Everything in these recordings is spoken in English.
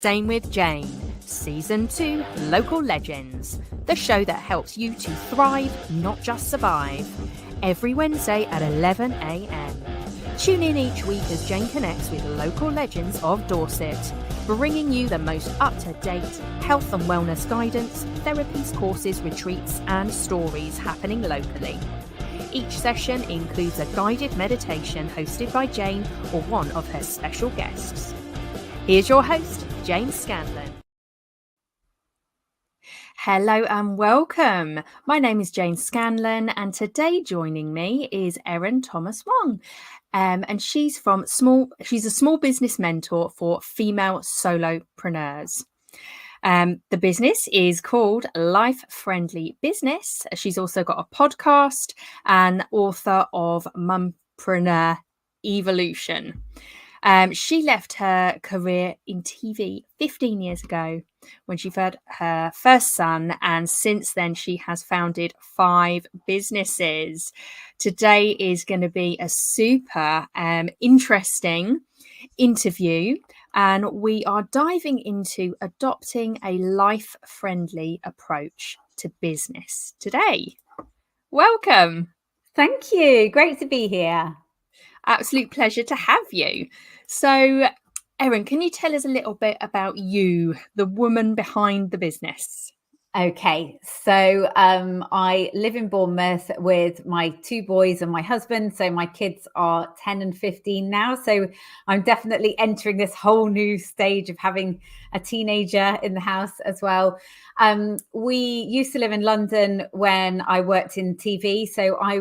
Same with Jane. Season 2 Local Legends, the show that helps you to thrive, not just survive. Every Wednesday at 11 a.m. Tune in each week as Jane connects with local legends of Dorset, bringing you the most up-to-date health and wellness guidance, therapies, courses, retreats, and stories happening locally. Each session includes a guided meditation hosted by Jane or one of her special guests. Here's your host, Jane Scanlon. Hello and welcome. My name is Jane Scanlon, and today joining me is Erin Thomas Wong. And she's a small business mentor for female solopreneurs. The business is called Life Friendly Business. She's also got a podcast and author of Mumpreneur Evolution. She left her career in TV 15 years ago when she had her first son, and since then she has founded 5 businesses. Today is going to be a super interesting interview, and we are diving into adopting a life-friendly approach to business today. Welcome. Thank you. Great to be here. Absolute pleasure to have you. So, Erin, can you tell us a little bit about you, the woman behind the business? Okay, so I live in Bournemouth with my 2 boys and my husband. So my kids are 10 and 15 now. So I'm definitely entering this whole new stage of having a teenager in the house as well. We used to live in London when I worked in TV. So I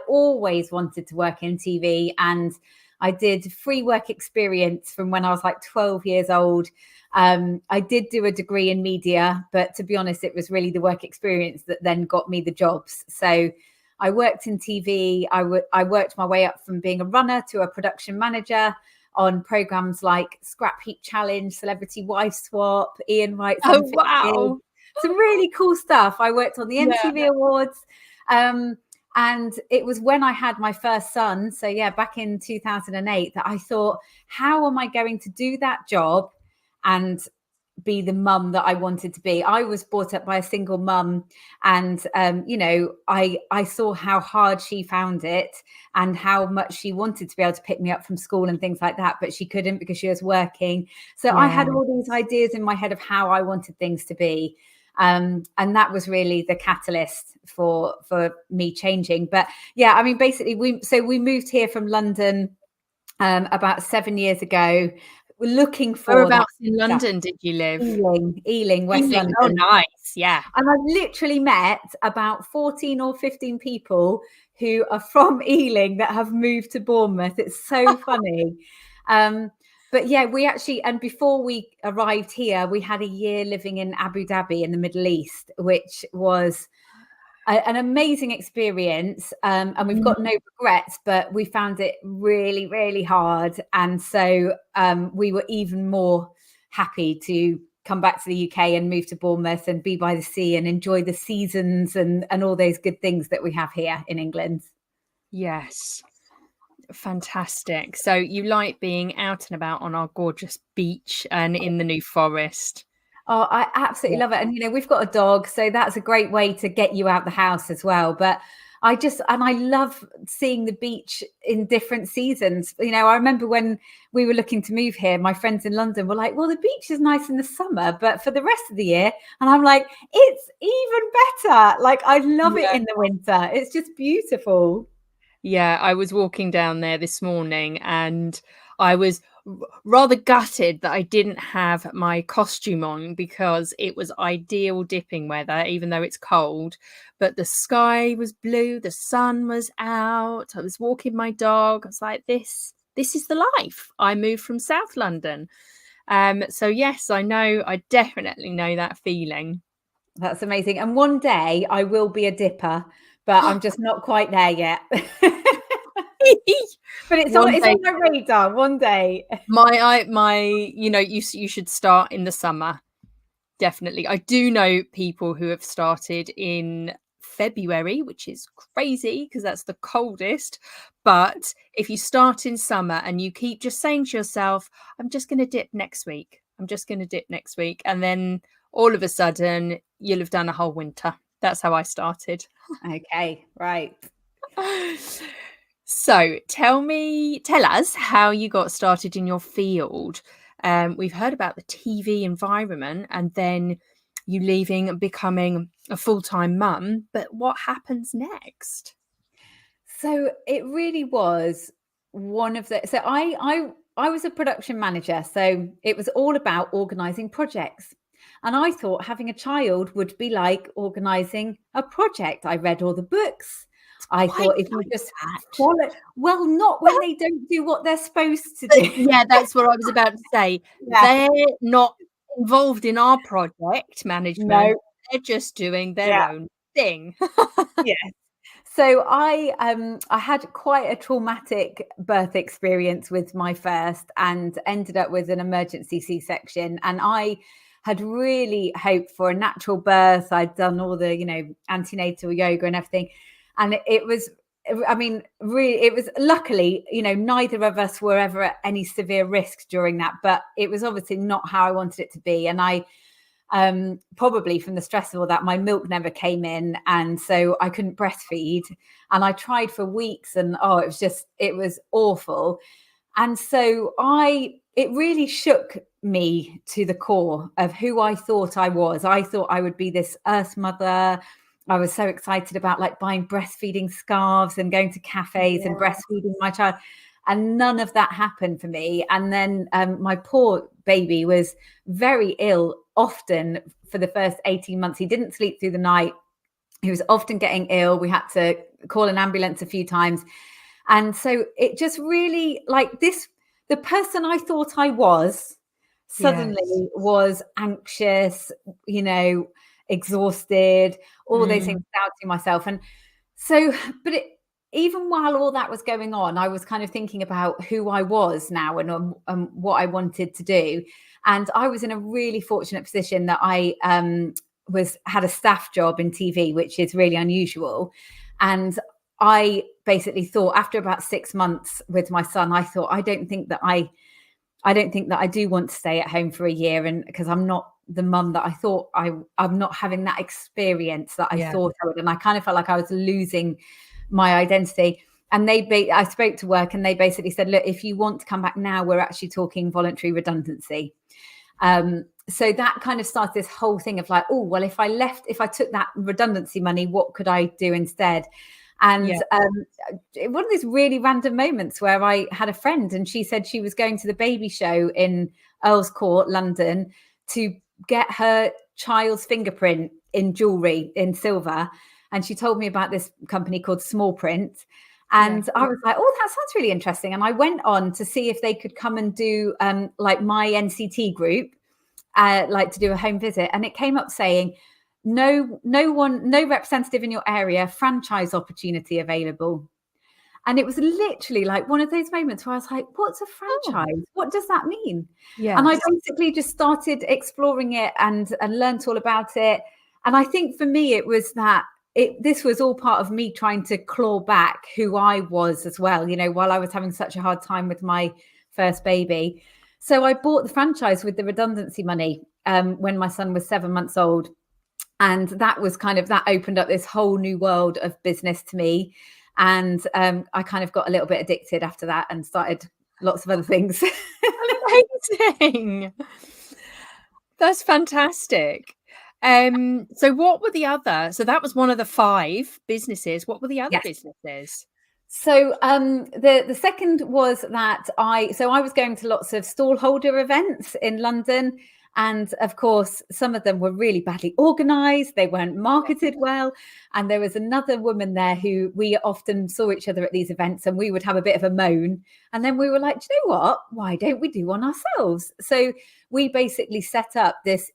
always wanted to work in TV, and I did free work experience from when I was like 12 years old. I did do a degree in media, but to be honest, it was really the work experience that then got me the jobs. So I worked in TV. I worked my way up from being a runner to a production manager on programs like Scrap Heap Challenge, Celebrity Wife Swap, Ian Wright's Oh, wow. Some really cool stuff. I worked on the MTV Awards. And it was when I had my first son, so back in 2008, that I thought, how am I going to do that job and be the mum that I wanted to be? I was brought up by a single mum, and I saw how hard she found it and how much she wanted to be able to pick me up from school and things like that, but she couldn't because she was working. So I had all these ideas in my head of how I wanted things to be. And that was really the catalyst for me changing. But basically we moved here from London about 7 years ago. We're looking for Whereabouts in London did you live? Ealing, West London. Oh, nice. Yeah. And I've literally met about 14 or 15 people who are from Ealing that have moved to Bournemouth. It's so funny. But we actually, and before we arrived here, we had a year living in Abu Dhabi in the Middle East, which was an amazing experience. And we've got no regrets, but we found it really, really hard. And so we were even more happy to come back to the UK and move to Bournemouth and be by the sea and enjoy the seasons and all those good things that we have here in England. Yes. Fantastic. So you like being out and about on our gorgeous beach and in the New Forest? Oh, I absolutely love it. And, we've got a dog, so that's a great way to get you out the house as well. But I love seeing the beach in different seasons. I remember when we were looking to move here, my friends in London were like, well, the beach is nice in the summer, but for the rest of the year. And I'm like, it's even better. Like, I love it in the winter. It's just beautiful. Yeah, I was walking down there this morning and I was rather gutted that I didn't have my costume on because it was ideal dipping weather, even though it's cold. But the sky was blue, the sun was out, I was walking my dog. I was like, this is the life. I moved from South London. So yes, I definitely know that feeling. That's amazing. And one day I will be a dipper, but I'm just not quite there yet. But it's on my radar one day. You should start in the summer. Definitely. I do know people who have started in February, which is crazy because that's the coldest. But if you start in summer and you keep just saying to yourself, I'm just going to dip next week. I'm just going to dip next week. And then all of a sudden, you'll have done a whole winter. That's how I started. Okay, right. So tell us how you got started in your field. We've heard about the TV environment and then you leaving and becoming a full-time mum, but what happens next? So it really was one of the, so I was a production manager, so it was all about organizing projects. And I thought having a child would be like organizing a project. I read all the books. I thought if you just follow, well, not when they don't do what they're supposed to do. Yeah, that's what I was about to say. Yeah. They're not involved in our project management. No. They're just doing their own thing. Yes. So I had quite a traumatic birth experience with my first and ended up with an emergency C-section. And I had really hoped for a natural birth. I'd done all the, antenatal yoga and everything. And it was, I mean, really, it was luckily, neither of us were ever at any severe risk during that, but it was obviously not how I wanted it to be. And I probably from the stress of all that, my milk never came in. And so I couldn't breastfeed. And I tried for weeks and it was awful. And so it really shook me to the core of who I thought I was. I thought I would be this earth mother. I was so excited about like buying breastfeeding scarves and going to cafes and breastfeeding my child. And none of that happened for me. And then my poor baby was very ill often for the first 18 months. He didn't sleep through the night. He was often getting ill. We had to call an ambulance a few times. And so it just really the person I thought I was suddenly was anxious, exhausted, all those things, doubting myself. And so, even while all that was going on, I was kind of thinking about who I was now and what I wanted to do. And I was in a really fortunate position that I had a staff job in TV, which is really unusual. And I basically thought after about 6 months with my son, I thought, I don't think that I do want to stay at home for a year, and because I'm not the mum that I thought I'm not having that experience that I thought I would. And I kind of felt like I was losing my identity. And I spoke to work and they basically said, look, if you want to come back now, we're actually talking voluntary redundancy. So that kind of started this whole thing of like, oh, well, if I took that redundancy money, what could I do instead? And one of those really random moments where I had a friend and she said she was going to the baby show in Earl's Court, London, to get her child's fingerprint in jewelry in silver. And she told me about this company called Small Print. And I was like, oh, that sounds really interesting. And I went on to see if they could come and do like my NCT group, like to do a home visit. And it came up saying, no representative in your area, franchise opportunity available. And it was literally like one of those moments where I was like, what's a franchise? What does that mean? And I basically just started exploring it and learned all about it. And I think for me, it was that this was all part of me trying to claw back who I was as well, while I was having such a hard time with my first baby. So I bought the franchise with the redundancy money when my son was 7 months old. And that was that opened up this whole new world of business to me. And I kind of got a little bit addicted after that and started lots of other things. Amazing. That's fantastic. So what were the other? So that was one of the 5 businesses. What were the other businesses? So the second was that I was going to lots of stallholder events in London. And of course, some of them were really badly organized. They weren't marketed well. And there was another woman there who we often saw each other at these events and we would have a bit of a moan. And then we were like, do you know what? Why don't we do one ourselves? So we basically set up this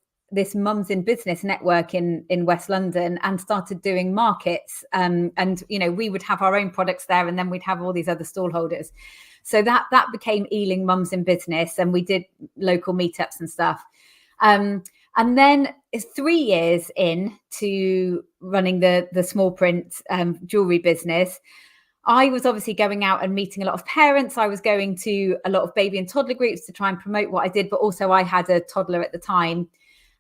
Mums in Business network in West London and started doing markets. And, we would have our own products there and then we'd have all these other stallholders. So that became Ealing Mums in Business, and we did local meetups and stuff. And then 3 years in to running the Small Print jewelry business, I was obviously going out and meeting a lot of parents. I was going to a lot of baby and toddler groups to try and promote what I did, but also I had a toddler at the time.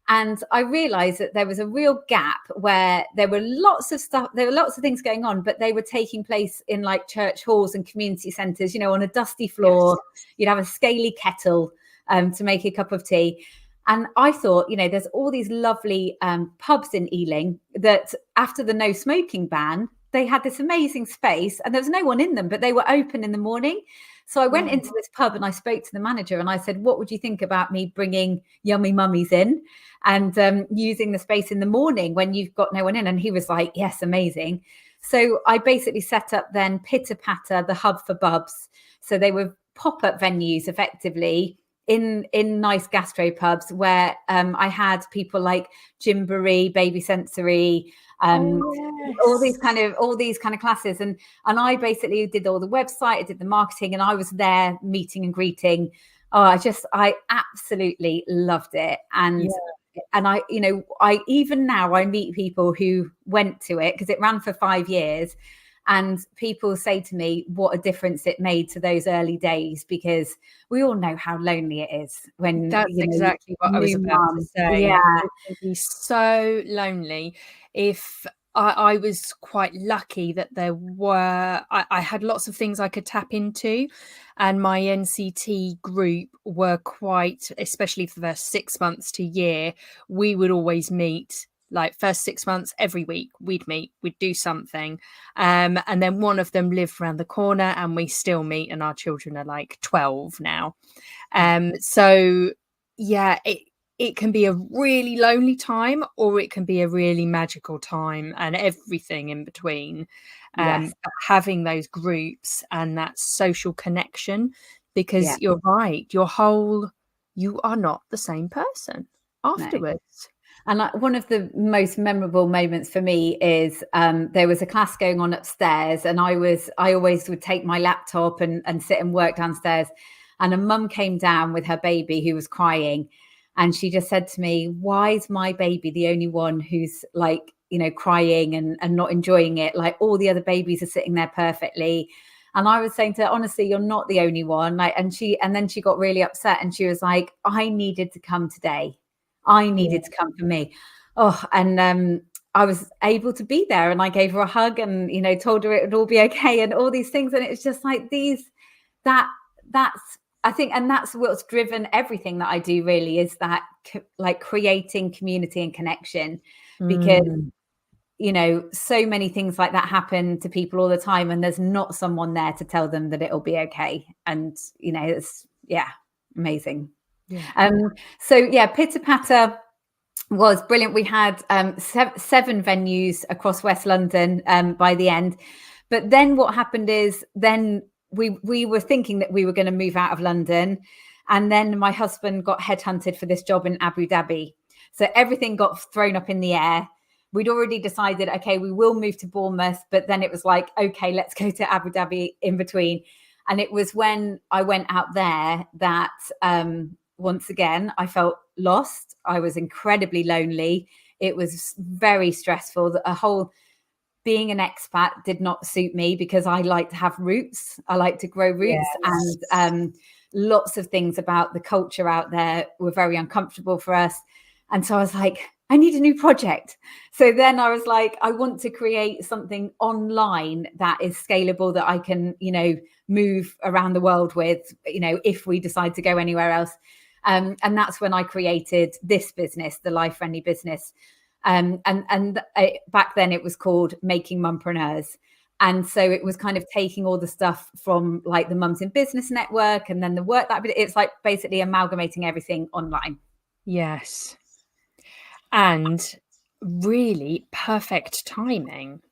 And I realized that there was a real gap where there were lots of stuff, there were lots of things going on, but they were taking place in like church halls and community centres, on a dusty floor. Yes. You'd have a scaly kettle to make a cup of tea. And I thought, there's all these lovely pubs in Ealing that after the no smoking ban, they had this amazing space and there was no one in them, but they were open in the morning. So I went into this pub and I spoke to the manager and I said, what would you think about me bringing Yummy Mummies in and using the space in the morning when you've got no one in? And he was like, yes, amazing. So I basically set up then Pitter Patter, the hub for bubs. So they were pop-up venues effectively in nice gastro pubs where I had people like Gymboree, Baby Sensory, all these kind of classes, and I basically did all the website, I did the marketing, and I was there meeting and greeting. I absolutely loved it. And I even now I meet people who went to it because it ran for 5 years, and people say to me what a difference it made to those early days, because we all know how lonely it is when exactly what I was about to say. It can be so lonely. If I was quite lucky that I had lots of things I could tap into, and my NCT group were quite, especially for the first 6 months to year, we would always meet. Like first 6 months, every week we'd meet, we'd do something. And then one of them lived around the corner and we still meet, and our children are like 12 now. So yeah, it can be a really lonely time or it can be a really magical time and everything in between. Having those groups and that social connection, because you're right, you are not the same person afterwards. No. And one of the most memorable moments for me is there was a class going on upstairs, and I always would take my laptop and sit and work downstairs. And a mum came down with her baby who was crying, and she just said to me, "Why is my baby the only one who's like, crying and not enjoying it? Like all the other babies are sitting there perfectly." And I was saying to her, honestly, you're not the only one. And then she got really upset and she was like, I needed to come today. I needed to come for me. And I was able to be there, and I gave her a hug and, told her it would all be okay and all these things. And it's just like that's, I think, and that's what's driven everything that I do really, is that like creating community and connection, because, so many things like that happen to people all the time, and there's not someone there to tell them that it'll be okay. And, it's, amazing. Pitter Patter was brilliant. We had 7 venues across West London by the end. But then what happened is then we were thinking that we were going to move out of London. And then my husband got headhunted for this job in Abu Dhabi. So everything got thrown up in the air. We'd already decided, okay, we will move to Bournemouth. But then it was like, okay, let's go to Abu Dhabi in between. And it was when I went out there that once again, I felt lost. I was incredibly lonely. It was very stressful. Being an expat did not suit me, because I like to have roots. I like to grow roots. Yes. And lots of things about the culture out there were very uncomfortable for us. And so I was like, I need a new project. So then I was like, I want to create something online that is scalable, that I can, move around the world with, if we decide to go anywhere else. And that's when I created this business, the Life Friendly Business. And back then it was called Making Mumpreneurs. And so it was kind of taking all the stuff from like the Mums in Business Network, and then the work that it's like basically amalgamating everything online. Yes. And really perfect timing,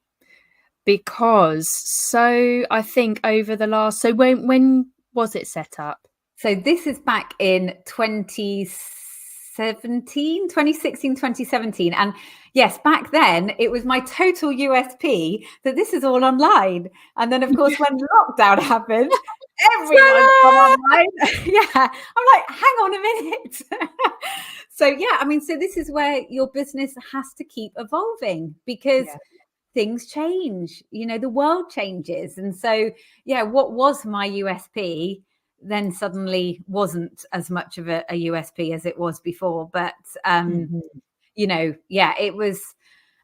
because I think over the last, when was it set up? So this is back in 2016, 2017. And yes, back then it was my total USP that this is all online. And then of course, when lockdown happened, everyone's gone online. I'm like, hang on a minute. So this is where your business has to keep evolving, because things change, the world changes. And so, yeah, what was my USP then suddenly wasn't as much of a USP as it was before. But, Mhm. yeah, it was,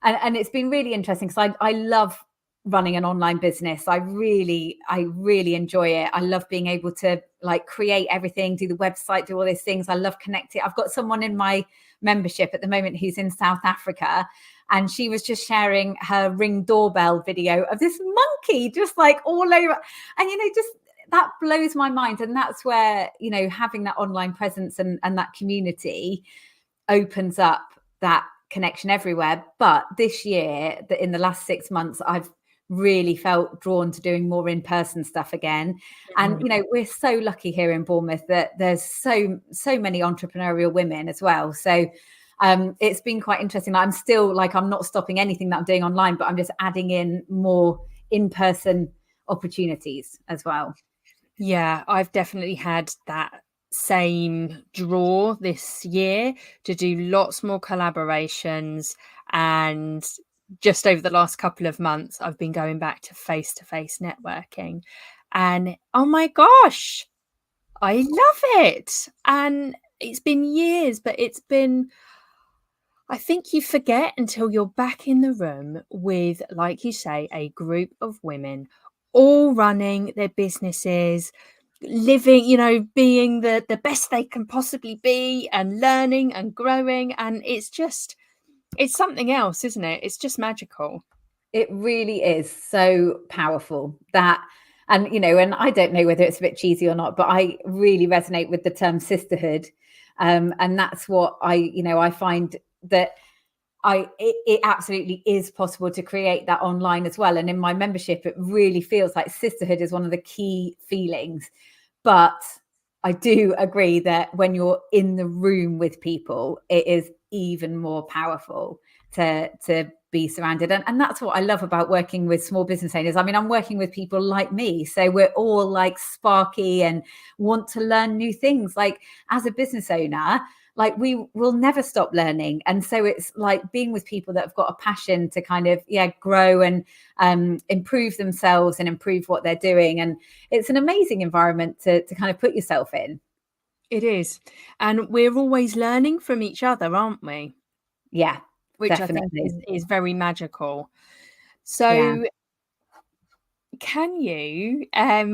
and it's been really interesting because I love running an online business. I really enjoy it. I love being able to like create everything, do the website, do all these things. I love connecting. I've got someone in my membership at the moment who's in South Africa, and she was just sharing her Ring doorbell video of this monkey just like all over. And, just that blows my mind. And that's where, having that online presence and that community opens up that connection everywhere. But this year, in the last 6 months, I've really felt drawn to doing more in-person stuff again. And we're so lucky here in Bournemouth that there's so many entrepreneurial women as well. So it's been quite interesting. I'm still like, I'm not stopping anything that I'm doing online, but I'm just adding in more in-person opportunities as well. Yeah, I've definitely had that same draw this year to do lots more collaborations. And just over the last couple of months, I've been going back to face-to-face networking. And oh my gosh, I love it. And it's been years, but I think you forget until you're back in the room with, like you say, a group of women all running their businesses, living, being the best they can possibly be and learning and growing. And it's something else, isn't it? It's just magical. It really is so powerful that, and and I don't know whether it's a bit cheesy or not, but I really resonate with the term sisterhood. And that's what I find that it absolutely is possible to create that online as well. And in my membership, it really feels like sisterhood is one of the key feelings. But I do agree that when you're in the room with people, it is even more powerful to be surrounded. And that's what I love about working with small business owners. I mean, I'm working with people like me. So we're all like sparky and want to learn new things. Like as a business owner, like we will never stop learning. And so it's like being with people that have got a passion to kind of, grow and improve themselves and improve what they're doing. And it's an amazing environment to kind of put yourself in. It is. And we're always learning from each other, aren't we? Yeah, Which definitely. I think is very magical. So can you,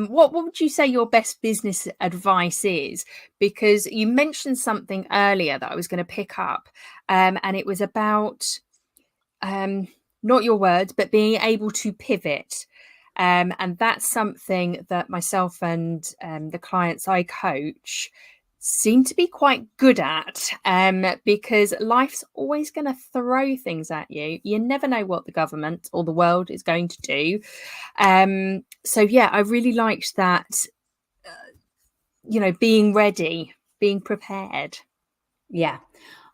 what would you say your best business advice is? Because you mentioned something earlier that I was going to pick up, and it was about, not your words, but being able to pivot. And that's something that myself and the clients I coach seem to be quite good at, because life's always going to throw things at you. You never know what the government or the world is going to do. So yeah, I really liked that, being ready, being prepared. Yeah.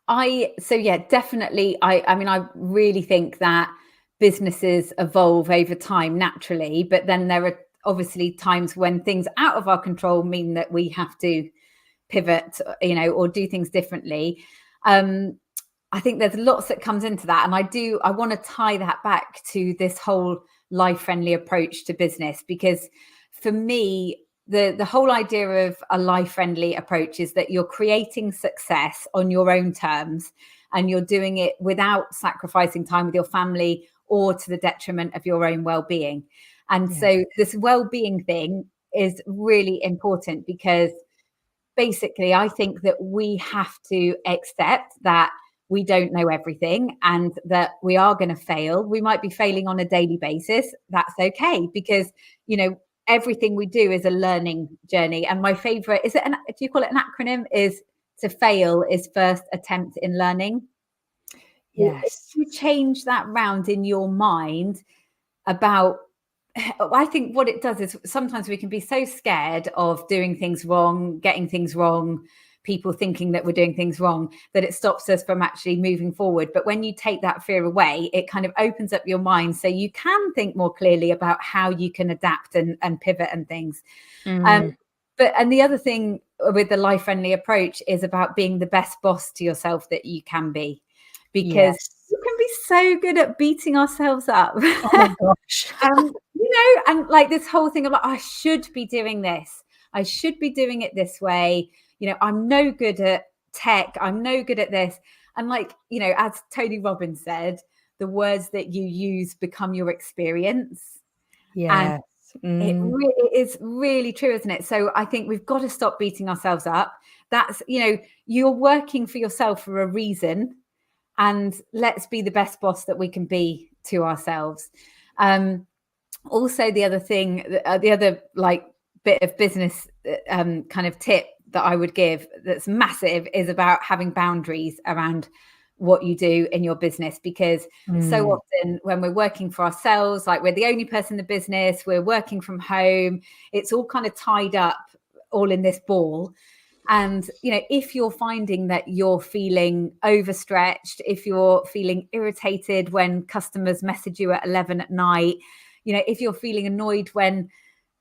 Definitely. I mean, I really think that businesses evolve over time naturally, but then there are obviously times when things out of our control mean that we have to pivot, or do things differently. I think there's lots that comes into that. And I want to tie that back to this whole life-friendly approach to business, because for me, the whole idea of a life-friendly approach is that you're creating success on your own terms, and you're doing it without sacrificing time with your family or to the detriment of your own well-being. And so this well-being thing is really important, because basically I think that we have to accept that we don't know everything and that we are going to fail. We might be failing on a daily basis. That's okay, because, everything we do is a learning journey. And my favorite, do you call it an acronym? Is to fail is first attempt in learning. Yes. If you change that round in your mind about, I think what it does is sometimes we can be so scared of doing things wrong, getting things wrong, people thinking that we're doing things wrong, that it stops us from actually moving forward. But when you take that fear away, it kind of opens up your mind so you can think more clearly about how you can adapt and pivot and things. And the other thing with the life-friendly approach is about being the best boss to yourself that you can be, because you can be so good at beating ourselves up. Oh my gosh. And like this whole thing of like, I should be doing this. I should be doing it this way. I'm no good at tech. I'm no good at this. And like, as Tony Robbins said, the words that you use become your experience. And Yes. it is really true, isn't it? So I think we've got to stop beating ourselves up. That's, you're working for yourself for a reason. And let's be the best boss that we can be to ourselves. Also, the other thing, the other like bit of business kind of tip that I would give that's massive is about having boundaries around what you do in your business, because so often when we're working for ourselves, like we're the only person in the business, we're working from home, it's all kind of tied up all in this ball. And, if you're finding that you're feeling overstretched, if you're feeling irritated when customers message you at 11 at night, if you're feeling annoyed when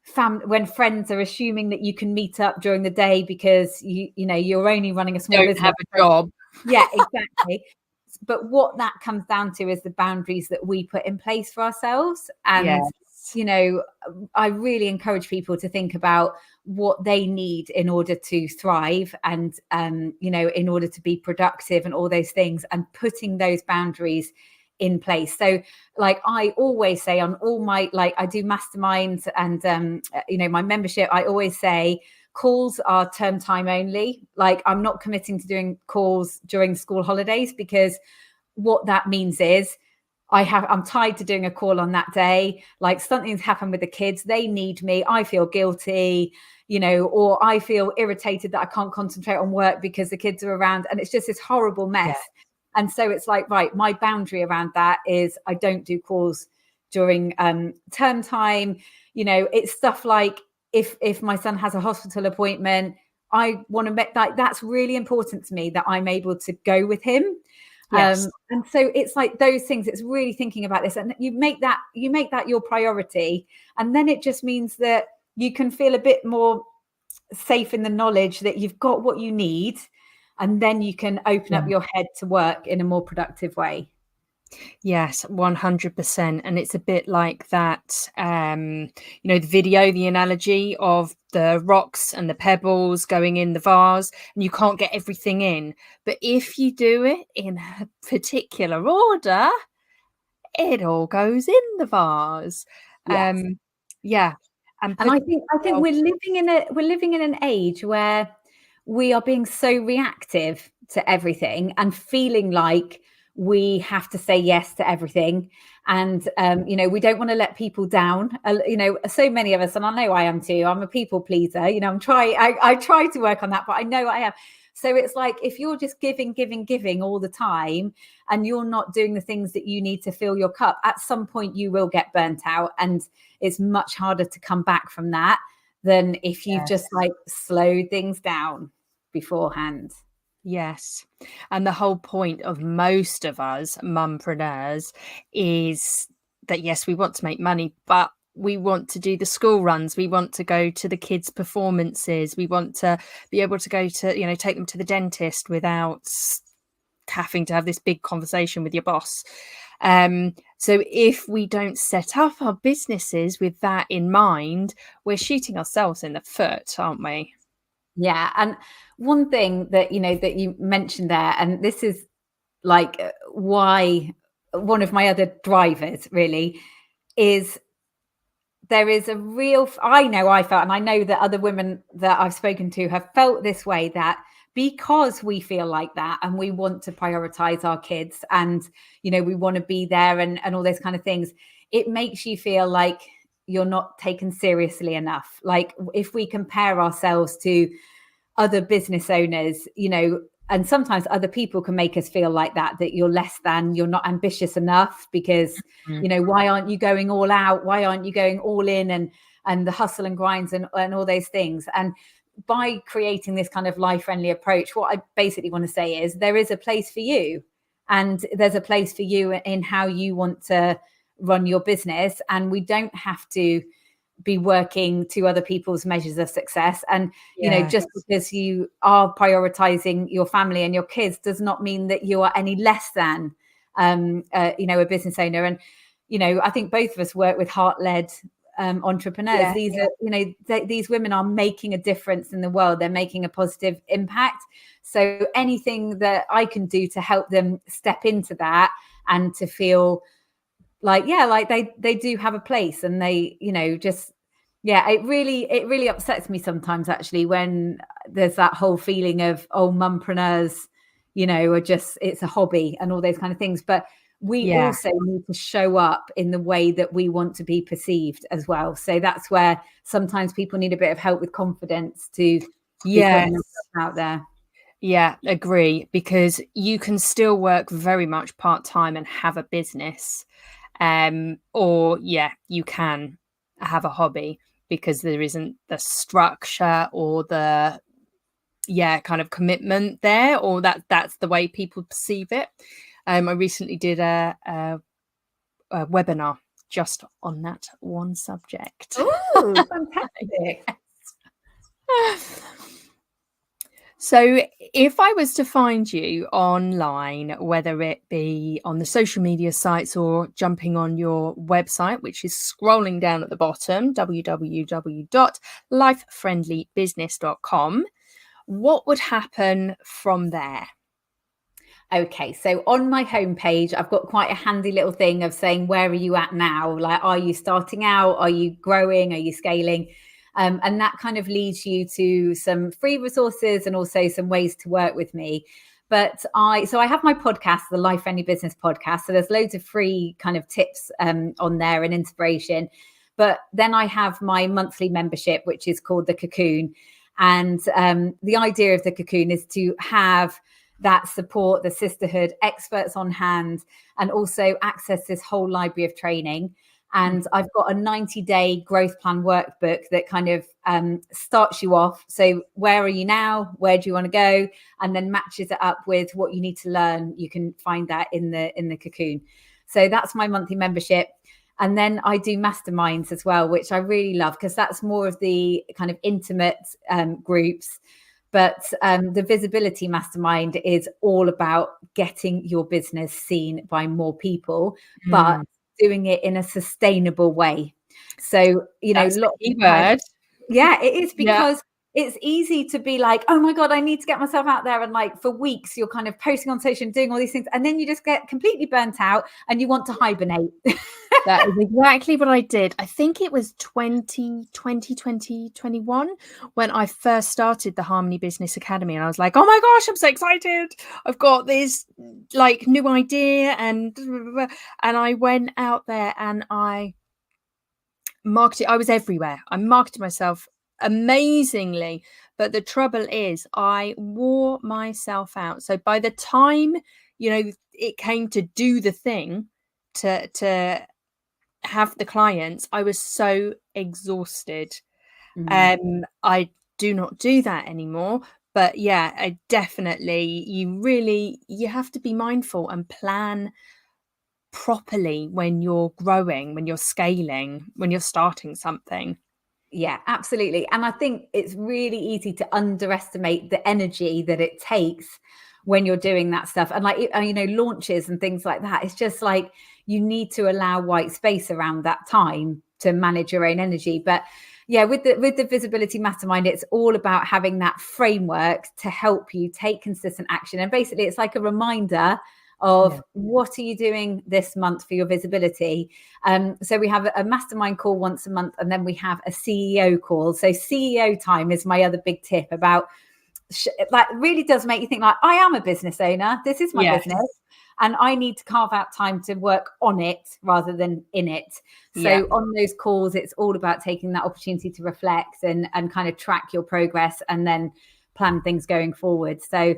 friends are assuming that you can meet up during the day because you're only running a small business. Have a job. Yeah, exactly. But what that comes down to is the boundaries that we put in place for ourselves. And, I really encourage people to think about what they need in order to thrive and, in order to be productive and all those things, and putting those boundaries in place. So like I always say on all my, like I do masterminds and, my membership, I always say calls are term time only. Like I'm not committing to doing calls during school holidays, because what that means is I'm tied to doing a call on that day. Like something's happened with the kids, they need me, I feel guilty, or I feel irritated that I can't concentrate on work because the kids are around, and it's just this horrible mess. Yeah. And so it's like, right, my boundary around that is I don't do calls during term time. It's stuff like if my son has a hospital appointment, I want to make that's really important to me that I'm able to go with him. Yes. And so it's like those things, it's really thinking about this, and you make that your priority. And then it just means that you can feel a bit more safe in the knowledge that you've got what you need, and then you can open up your head to work in a more productive way. Yes, 100%. And it's a bit like that, the video, the analogy of the rocks and the pebbles going in the vase, and you can't get everything in. But if you do it in a particular order, it all goes in the vase. Yes. Yeah. And I think we're living in an age where we are being so reactive to everything and feeling like we have to say yes to everything. And, we don't want to let people down. So many of us, and I know I am too, I'm a people pleaser, I try to work on that, but I know I am. So it's like, if you're just giving all the time, and you're not doing the things that you need to fill your cup, at some point you will get burnt out. And it's much harder to come back from that than if you've just like slowed things down beforehand. Yes. And the whole point of most of us mumpreneurs is that, yes, we want to make money, but we want to do the school runs. We want to go to the kids' performances. We want to be able to go to, take them to the dentist without having to have this big conversation with your boss. So if we don't set up our businesses with that in mind, we're shooting ourselves in the foot, aren't we? Yeah. And one thing that, that you mentioned there, and this is like why one of my other drivers really is, there is a real, I know I felt, and I know that other women that I've spoken to have felt this way, that because we feel like that and we want to prioritize our kids and, we want to be there and all those kind of things, it makes you feel like you're not taken seriously enough. Like if we compare ourselves to other business owners, and sometimes other people can make us feel like that you're less than, you're not ambitious enough because, why aren't you going all out? Why aren't you going all in and the hustle and grinds and all those things? And by creating this kind of life-friendly approach, what I basically want to say is there is a place for you, and there's a place for you in how you want to run your business. And we don't have to be working to other people's measures of success. And, just because you are prioritizing your family and your kids does not mean that you are any less than a business owner. And, I think both of us work with heart-led entrepreneurs. Yeah, These are, these women are making a difference in the world. They're making a positive impact. So anything that I can do to help them step into that and to feel like they do have a place, and they it really upsets me sometimes, actually, when there's that whole feeling of, mumpreneurs are just, it's a hobby and all those kind of things. But we also need to show up in the way that we want to be perceived as well. So that's where sometimes people need a bit of help with confidence to be putting themselves out there. Yeah, agree, because you can still work very much part-time and have a business, or you can have a hobby, because there isn't the structure or the kind of commitment there, or that's the way people perceive it. I recently did a webinar just on that one subject. Oh, fantastic. So if I was to find you online, whether it be on the social media sites or jumping on your website, which is scrolling down at the bottom, www.lifefriendlybusiness.com, what would happen from there? Okay, so on my homepage, I've got quite a handy little thing of saying, where are you at now? Like, are you starting out? Are you growing? Are you scaling? And that kind of leads you to some free resources and also some ways to work with me. But I have my podcast, the Life Friendly Business Podcast. So there's loads of free kind of tips on there and inspiration. But then I have my monthly membership, which is called The Cocoon. And the idea of The Cocoon is to have that support, the sisterhood, experts on hand, and also access this whole library of training. And I've got a 90-day growth plan workbook that kind of starts you off. So where are you now? Where do you want to go? And then matches it up with what you need to learn. You can find that in the Cocoon. So that's my monthly membership. And then I do masterminds as well, which I really love, because that's more of the kind of intimate groups. But the Visibility Mastermind is all about getting your business seen by more people, but doing it in a sustainable way. So, that's the key word. Yeah, it is, because it's easy to be like, oh my God, I need to get myself out there. And like for weeks, you're kind of posting on social and doing all these things. And then you just get completely burnt out and you want to hibernate. That is exactly what I did. I think it was 2021 when I first started the Harmony Business Academy. And I was like, oh my gosh, I'm so excited. I've got this like new idea. And I went out there and I marketed. I was everywhere. I marketed myself amazingly. But the trouble is I wore myself out. So by the time, it came to do the thing, to have the clients, I was so exhausted. I do not do that anymore. But I definitely, you have to be mindful and plan properly when you're growing, when you're scaling, when you're starting something. Yeah, absolutely. And I think it's really easy to underestimate the energy that it takes when you're doing that stuff. And like, launches and things like that. It's just like, you need to allow white space around that time to manage your own energy. But with the Visibility Mastermind, it's all about having that framework to help you take consistent action. And basically it's like a reminder of what are you doing this month for your visibility. So we have a mastermind call once a month, and then we have a CEO call. So CEO time is my other big tip about, like, really does make you think like, I am a business owner. This is my business. And I need to carve out time to work on it rather than in it. So on those calls, it's all about taking that opportunity to reflect and kind of track your progress and then plan things going forward. So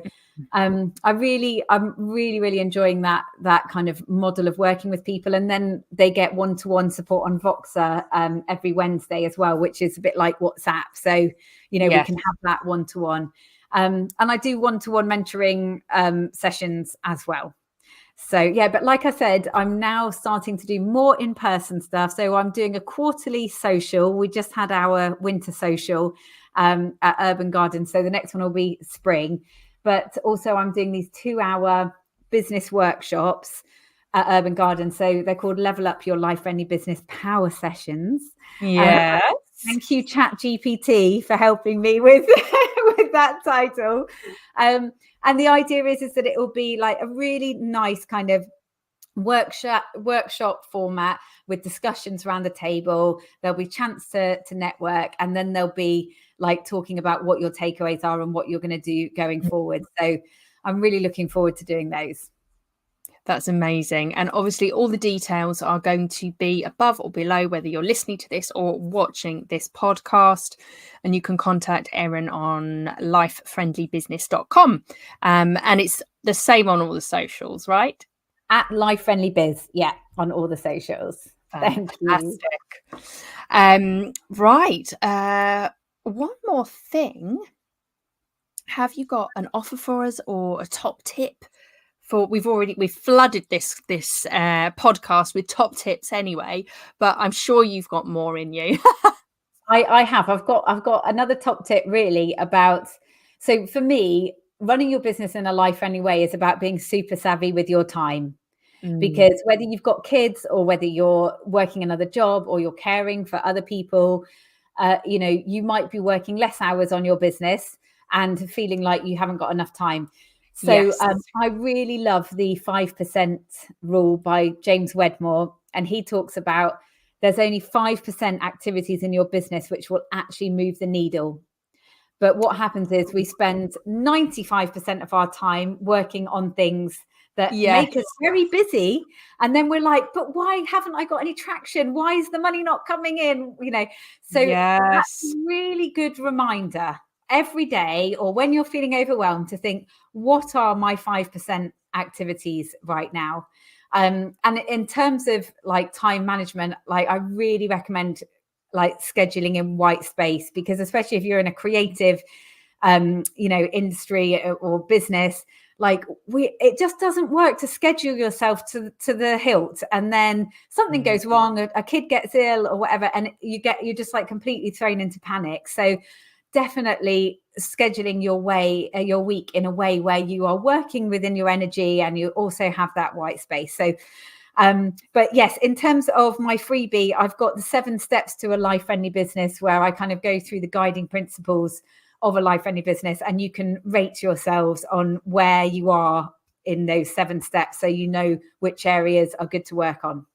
I'm really enjoying that kind of model of working with people. And then they get one-to-one support on Voxer every Wednesday as well, which is a bit like WhatsApp. So, we can have that one-to-one. And I do one-to-one mentoring sessions as well. So, but like I said, I'm now starting to do more in-person stuff. So I'm doing a quarterly social. We just had our winter social at Urban Garden. So the next one will be spring. But also I'm doing these 2-hour business workshops at Urban Garden. So they're called Level Up Your Life Friendly Business Power Sessions. Yes. Thank you, ChatGPT, for helping me with with that title. And the idea is that it will be like a really nice kind of workshop format with discussions around the table. There'll be chance to network, and then there'll be like talking about what your takeaways are and what you're going to do going forward. So I'm really looking forward to doing those. That's amazing. And obviously all the details are going to be above or below, whether you're listening to this or watching this podcast. And you can contact Erin on lifefriendlybusiness.com. And it's the same on all the socials, right? At Life Friendly Biz, yeah, on all the socials. Thank you. Right. One more thing. Have you got an offer for us or a top tip? We've flooded this podcast with top tips anyway, but I'm sure you've got more in you. I have. I've got another top tip really about. So for me, running your business in a life-friendly way is about being super savvy with your time. Because whether you've got kids or whether you're working another job or you're caring for other people, you might be working less hours on your business and feeling like you haven't got enough time. So yes. I really love the 5% rule by James Wedmore. And he talks about there's only 5% activities in your business which will actually move the needle. But what happens is we spend 95% of our time working on things that make us very busy. And then we're like, but why haven't I got any traction? Why is the money not coming in? So that's a really good reminder every day, or when you're feeling overwhelmed, to think, what are my 5% activities right now? And in terms of like time management, like I really recommend like scheduling in white space, because especially if you're in a creative, industry or business, like it just doesn't work to schedule yourself to the hilt, and then something goes wrong, a kid gets ill or whatever, and you're just like completely thrown into panic. So definitely scheduling your week in a way where you are working within your energy and you also have that white space. So but yes, in terms of my freebie, I've got the 7 steps to a life-friendly business, where I kind of go through the guiding principles of a life-friendly business, and you can rate yourselves on where you are in those 7 steps, so you know which areas are good to work on.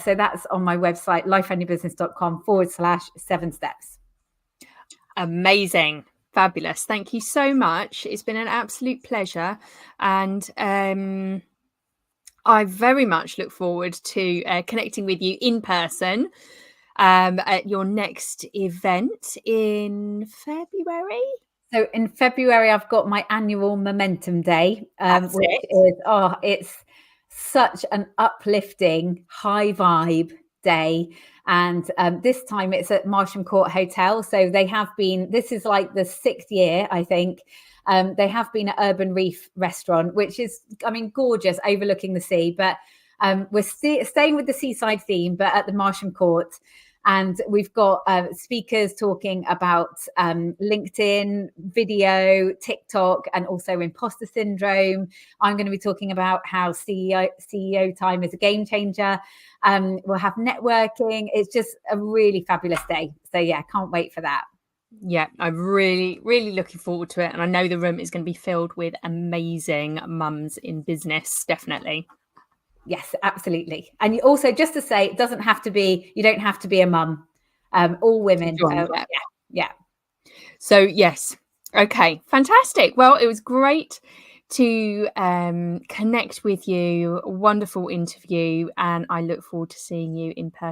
So that's on my website, lifefriendlybusiness.com/7 steps. Amazing. Fabulous. Thank you so much. It's been an absolute pleasure. And I very much look forward to connecting with you in person at your next event in February. So in February, I've got my annual Momentum Day, which it's such an uplifting, high vibe day. And this time it's at Marsham Court Hotel. So this is like the 6th year, I think. They have been at Urban Reef Restaurant, which is, gorgeous, overlooking the sea. But we're staying with the seaside theme, but at the Marsham Court. And we've got speakers talking about LinkedIn, video, TikTok, and also imposter syndrome. I'm going to be talking about how CEO time is a game changer. We'll have networking. It's just a really fabulous day. So yeah, can't wait for that. Yeah, I'm really, really looking forward to it. And I know the room is going to be filled with amazing mums in business, definitely. Yes, absolutely. And you also, just to say, you don't have to be a mum. All women. Yeah. So yes. Okay, fantastic. Well, it was great to connect with you. Wonderful interview. And I look forward to seeing you in person